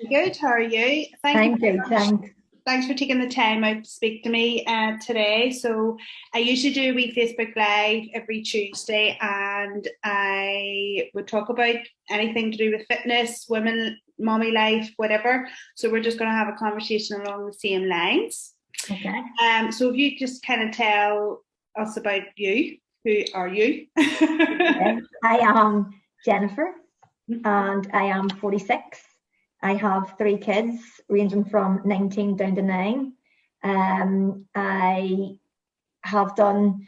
Good. How are you? Thank you I'm very good, much. thanks. Thanks for taking the time out to speak to me today. So I usually do a wee Facebook Live every Tuesday, and I would talk about anything to do with fitness, women, mommy life, whatever. So we're just going to have a conversation along the same lines. Okay. So if you just kind of tell us about you, who are you? Okay. I am Jennifer and I am 46. I have three kids ranging from 19 down to 9. I have done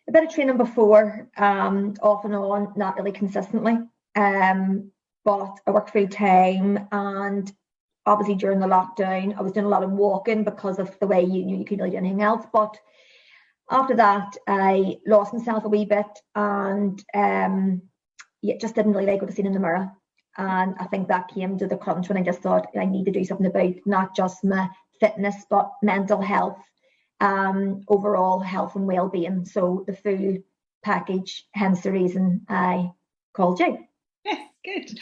a bit of training before, off and on, not really consistently. But I work full time, and obviously during the lockdown, I was doing a lot of walking because of the way you couldn't really do anything else. But after that, I lost myself a wee bit, and yeah, just didn't really like what I seen in the mirror. And I think that came to the crunch when I just thought I need to do something about not just my fitness, but mental health, overall health and well-being. So the full package, hence the reason I called you. Yes, good.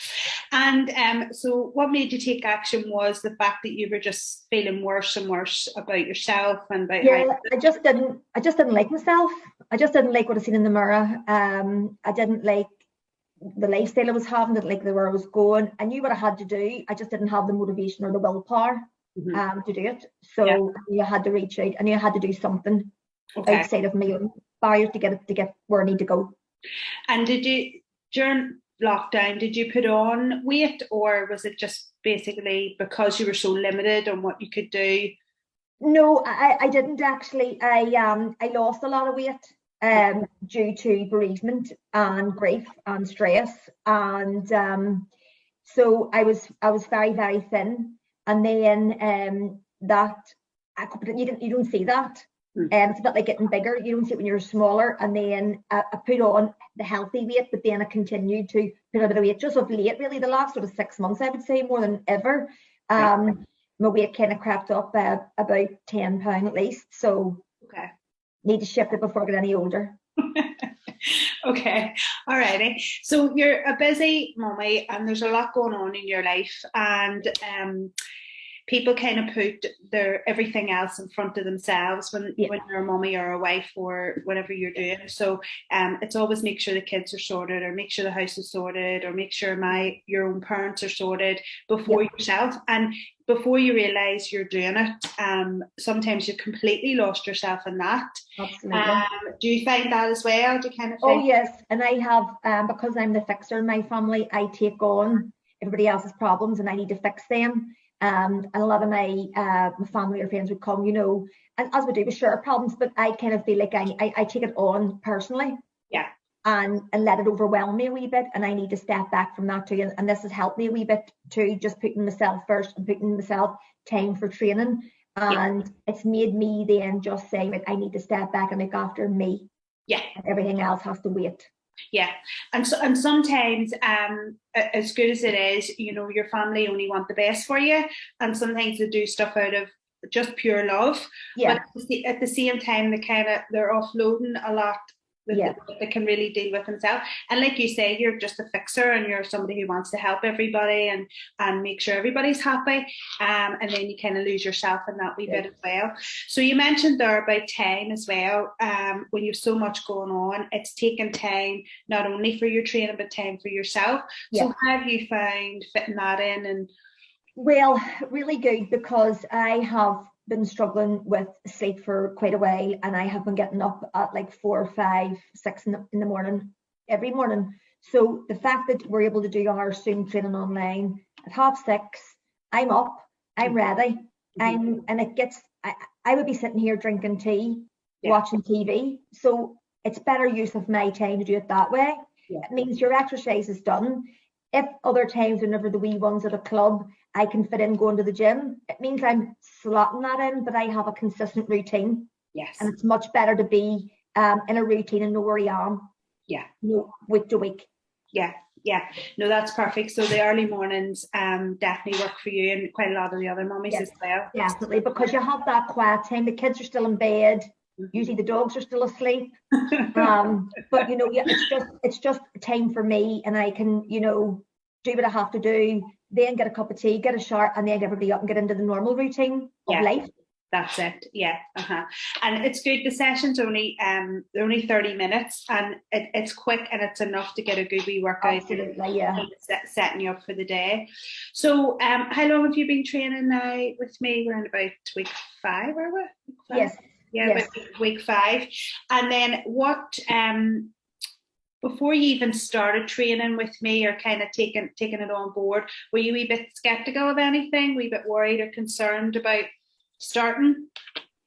And so what made you take action was the fact that you were just feeling worse and worse about yourself and about how. Yeah, I just didn't like myself. I just didn't like what I seen in the mirror. I didn't like the lifestyle I was having, didn't like the where I was going. I knew what I had to do. I just didn't have the motivation or the willpower to do it. Yeah. So I knew I had to reach out. I knew I had to do something Okay. outside of my own barriers to get where I need to go. And did you, during lockdown, did you put on weight, or was it just basically because you were so limited on what you could do? No, I didn't actually. I lost a lot of weight due to bereavement and grief and stress, and so I was very very thin, and then that you don't see that. It's a bit like getting bigger. You don't see it when you're smaller, and then I put on the healthy weight, but then I continued to put a bit of weight just of late, really the last sort of 6 months, I would say, more than ever. Yeah. My weight kind of crept up about 10 pound at least, so Okay. need to shift it before I get any older. Okay, all righty. So you're a busy mummy, and there's a lot going on in your life, and people kind of put their everything else in front of themselves when Yeah. when you're a mummy or a wife or whatever you're doing. So it's always make sure the kids are sorted, or make sure the house is sorted, or make sure your own parents are sorted before Yeah. yourself. And before you realize you're doing it, sometimes you've completely lost yourself in that. Absolutely. Do you find that as well? Do you kind of Oh find? yes, and I have, because I'm the fixer in my family, I take on everybody else's problems and I need to fix them. And a lot of my family or friends would come, and as we do, we share problems, but I kind of feel like I take it on personally Yeah. and let it overwhelm me a wee bit, and I need to step back from that too. And this has helped me a wee bit too, just putting myself first and putting myself time for training. Yeah. And it's made me then just say, right, I need to step back and look after me, Yeah. and everything else has to wait. Yeah, and sometimes, as good as it is, your family only want the best for you, and sometimes they do stuff out of just pure love. But Yeah, at the same time, they're offloading a lot yeah, that they can really deal with themselves. And like you say, you're just a fixer, and you're somebody who wants to help everybody and make sure everybody's happy. And then you kind of lose yourself in that wee yeah, bit as well. So you mentioned there about time as well. When you've so much going on, it's taking time not only for your training but time for yourself. So yeah. how have you found fitting that in? And Well, really good, because I have been struggling with sleep for quite a while, and I have been getting up at like 4, 5, 6 in the morning every morning. So the fact that we're able to do our Zoom training online at 6:30, I'm up, I'm ready, and it gets. I would be sitting here drinking tea, yeah, watching TV. So it's better use of my time to do it that way. yeah, It means your exercise is done. If other times, whenever the wee ones at a club, I can fit in going to the gym, it means I'm slotting that in, but I have a consistent routine, yes, and it's much better to be in a routine and know where I am, yeah. week to week. Yeah, yeah. No, that's perfect. So the early mornings definitely work for you, and quite a lot of the other mummies Yes, as well. definitely, because you have that quiet time. The kids are still in bed. Usually the dogs are still asleep. But yeah, it's just time for me, and I can, do what I have to do then get a cup of tea, get a shower, and then get everybody up and get into the normal routine of life. That's it. Yeah. And it's good. The session's only they're only 30 minutes, and it's quick, and it's enough to get a good wee workout. Absolutely, yeah. Setting you up for the day. So how long have you been training now with me? We're in about week 5, are we? Week 5? Yes. Yeah, yes. About week 5. And then what before you even started training with me or kind of taking it on board, were you a wee bit skeptical of anything? Were you a bit worried or concerned about starting?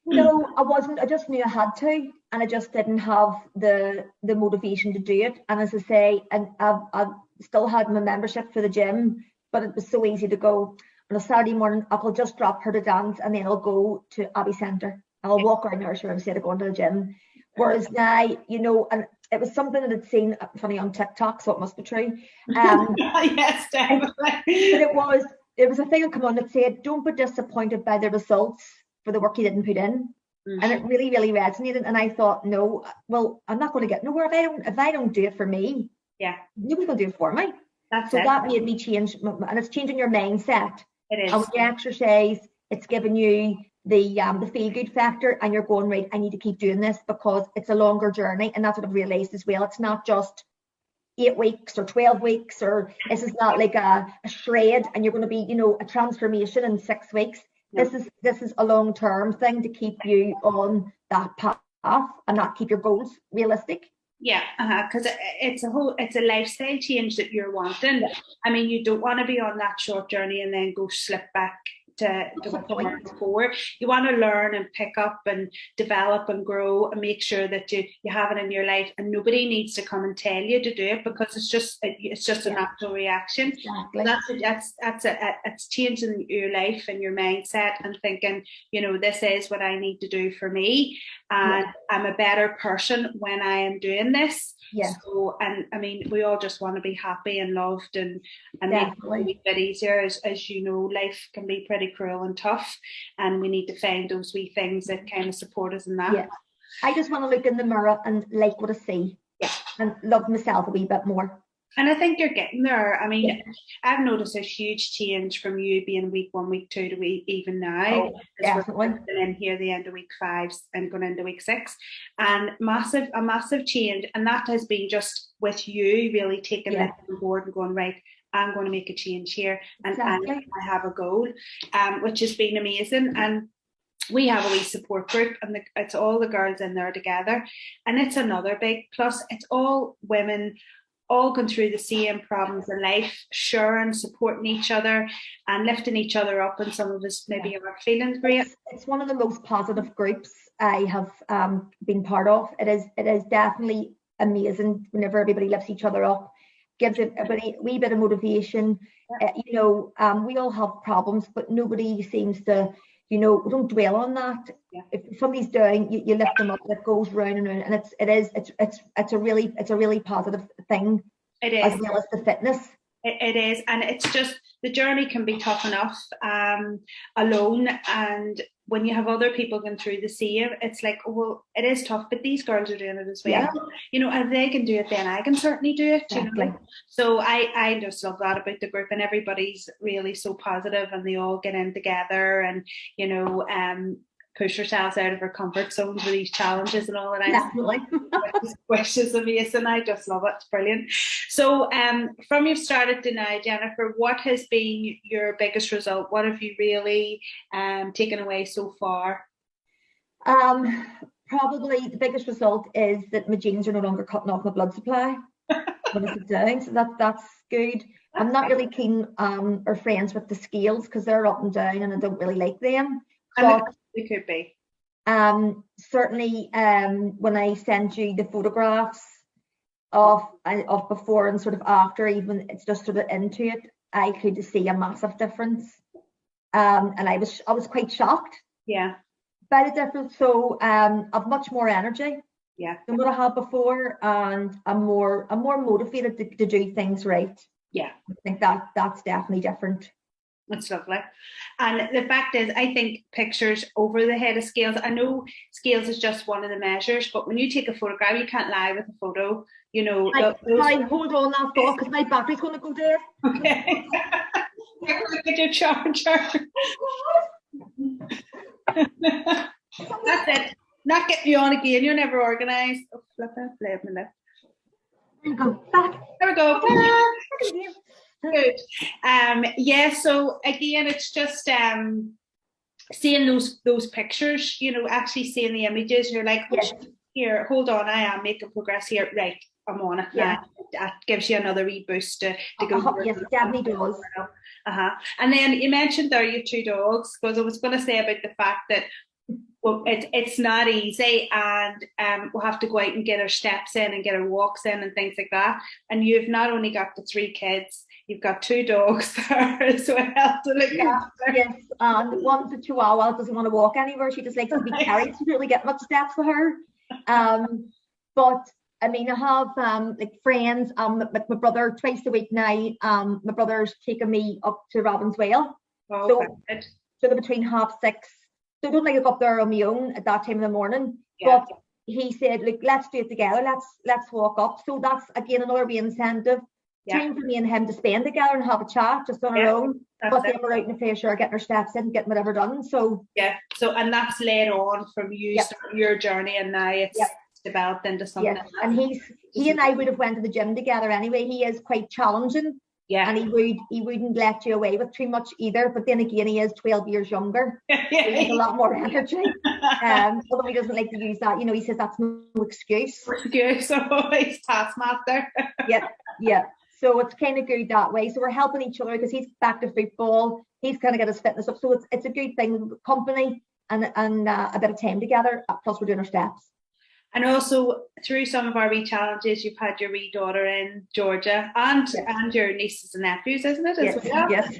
No, I wasn't. I just knew I had to, and I just didn't have the motivation to do it. And as I say, and I've still had my membership for the gym, but it was so easy to go on a Saturday morning. I'll just drop her to dance, and then I'll go to Abbey Centre. I'll walk around the nursery instead of going to the gym. Whereas now, and it was something that I'd seen funny on TikTok, so it must be true. Yes, definitely. But it was a thing that come on that said, "Don't be disappointed by the results for the work you didn't put in." Mm-hmm. And it really, really resonated. And I thought, no, well, I'm not going to get nowhere if I don't do it for me. Yeah, nobody's going to do it for me. So that made me change, and it's changing your mindset. It is. And when you exercise, it's giving you the feel good factor, and you're going, right, I need to keep doing this because it's a longer journey. And that's what I've realized as well. It's not just 8 weeks or 12 weeks, or this is not like a shred and you're going to be, a transformation in 6 weeks. No. This is a long-term thing to keep you on that path and not keep your goals realistic. Yeah, because it's a lifestyle change that you're wanting. Yeah. I mean, you don't want to be on that short journey and then go slip back to what you were before. You want to learn and pick up and develop and grow and make sure that you have it in your life, and nobody needs to come and tell you to do it because it's just a natural reaction. Exactly. It's changing your life and your mindset and thinking, this is what I need to do for me, and I'm a better person when I am doing this. Yeah. So, and I mean, we all just want to be happy and loved and make it a bit easier. As you know, life can be pretty cruel and tough, and we need to find those wee things that kind of support us in that. Yeah. I just want to look in the mirror and like what I see. Yeah. And love myself a wee bit more. And I think you're getting there. I mean, I've noticed a huge change from you being week 1, week 2 to even now. Oh, definitely. We're in here the end of week 5 and going into week 6, and a massive change. And that has been just with you really taking it on board and going, right, I'm going to make a change here, and I have a goal, which has been amazing. And we have a wee support group, and it's all the girls in there together, and it's another big plus. It's all women, all going through the same problems in life, sharing, supporting each other and lifting each other up, and some of us maybe aren't feeling great. It's one of the most positive groups I have been part of. It is definitely amazing whenever everybody lifts each other up, gives everybody a wee bit of motivation. We all have problems, but nobody seems to, we don't dwell on that. Yeah. If somebody's down, you lift them up. It goes round and round, and it's a really positive thing. It is, as well as the fitness. It is, and it's just the journey can be tough enough alone, and when you have other people going through the same, it's like, oh, well, it is tough, but these girls are doing it as well. Yeah. If they can do it, then I can certainly do it. Exactly. So I just love that about the group, and everybody's really so positive, and they all get in together, and push ourselves out of our comfort zones with these challenges and all that. Definitely. Which is amazing. I just love it. It's brilliant. So from you've started to now, Jennifer, what has been your biggest result? What have you really taken away so far? Probably the biggest result is that my jeans are no longer cutting off my blood supply when I sit down. So that's good. I'm not really keen or friends with the scales because they're up and down and I don't really like them. But it could be. Certainly when I send you the photographs of before and sort of after, even it's just sort of into it, I could see a massive difference. And I was quite shocked. Yeah. By the difference. So I've much more energy than what I had before, and I'm more motivated to do things right. Yeah. I think that's definitely different. That's lovely. And the fact is, I think pictures over the head of scales. I know scales is just one of the measures, but when you take a photograph, you can't lie with a photo. Hold on that thought because my battery's going to go dead. Okay. Look at your charger. That's it. Not getting you on again. You're never organised. Oh, flip it, play with my lip. There we go. Back. There we go. Good. Yeah, so again, it's just seeing those pictures, you know, actually seeing the images, you're like, oh, here, hold on, I am making progress here. Right, I'm on it now. That gives you another wee boost to go. Yes, it definitely does. And then you mentioned there your 2 dogs, because I was going to say about the fact that, well, it's not easy, and we'll have to go out and get our steps in and get our walks in and things like that. And you've not only got the 3 kids, you've got 2 dogs there as well to look after. Yes, and one's a Chihuahua, doesn't want to walk anywhere. She just likes to be carried. She doesn't really get much steps for her. But I mean, I have like friends. With my brother twice a week now. My brother's taking me up to Robbinswell. Oh, so they're between 6:30. So I don't like to go up there on my own at that time in the morning. But he said, look, let's do it together. Let's walk up. So that's again another wee incentive. Time for me and him to spend together and have a chat just on our own. But then we're out in the fresh air, getting our steps in, getting whatever done. So and that's led on from you starting your journey, and now it's developed into something. Yes, and he and I would have went to the gym together anyway. He is quite challenging. Yeah. And he wouldn't let you away with too much either. But then again, he is 12 years younger. So he has a lot more energy. Although he doesn't like to use that. You know, he says that's no excuse. So he's taskmaster. Yeah. So it's kind of good that way. So we're helping each other because he's back to football. He's kind of got his fitness up. So it's a good thing, company and a bit of time together. Plus we're doing our steps. And also through some of our wee challenges, you've had your wee daughter in Georgia and your nieces and nephews, isn't it? Yes.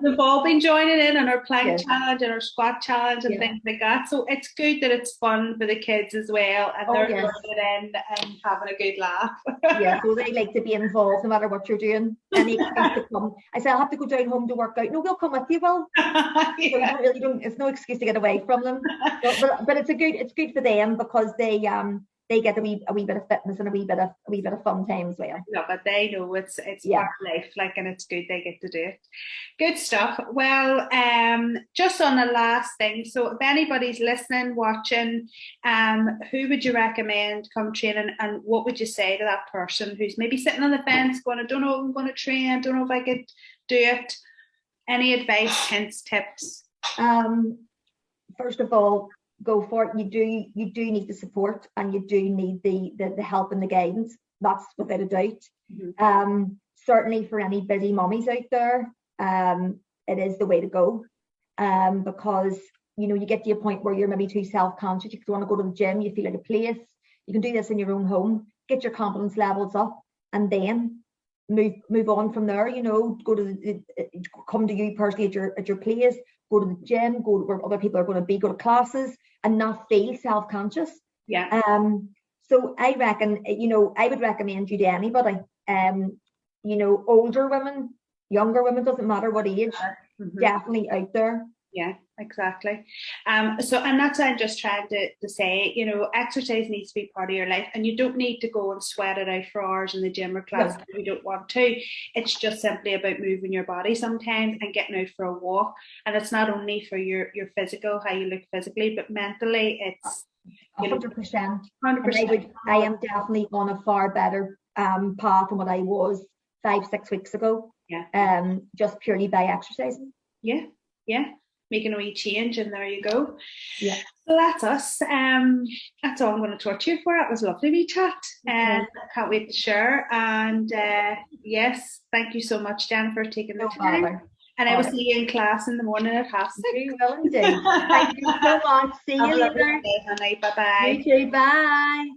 They've all been joining in on our plank challenge and our squat challenge and things like that. So it's good that it's fun for the kids as well, and they're joining in and having a good laugh. So they like to be involved no matter what you're doing. And they expect to come. I say, I'll have to go down home to work out. No, we'll come with you, Will. So you don't it's no excuse to get away from them. But it's good for them because they get a wee bit of fitness and a wee bit of fun time as well. Yeah, but they know it's part of life, like, and it's good they get to do it. Good stuff. Well, just on the last thing, so if anybody's listening, watching, who would you recommend come training, and what would you say to that person who's maybe sitting on the fence going, I don't know if I'm going to train, I don't know if I could do it? Any advice, hints, tips? First of all, go for it. You do need the support, and you do need the help and the guidance. That's without a doubt. Mm-hmm. Certainly for any busy mummies out there, it is the way to go. Because you get to a point where you're maybe too self-conscious. You want to go to the gym, you feel out of place. You can do this in your own home, get your confidence levels up, and then move on from there. Go to come to you personally at your place. Go to the gym, go where other people are going to be, go to classes, and not feel self-conscious. Yeah. So I reckon, I would recommend you to anybody. Older women, younger women, doesn't matter what age, definitely out there. Yeah, exactly. So, and that's what I'm just trying to say, exercise needs to be part of your life, and you don't need to go and sweat it out for hours in the gym or class if you don't want to. It's just simply about moving your body sometimes and getting out for a walk. And it's not only for your physical, how you look physically, but mentally it's 100%. 100%. I am definitely on a far better path than what I was 5-6 weeks ago. Yeah. Just purely by exercising. Yeah. Making a wee change, and there you go. Yeah. So that's us. That's all I'm going to talk to you for. It was a lovely wee chat. Can't wait to share. And yes, thank you so much, Jen, for taking the time. Bother. And I will see you in class in the morning at 6:30. You will indeed. Thank you so much. See you later. Bye bye. You too. Bye.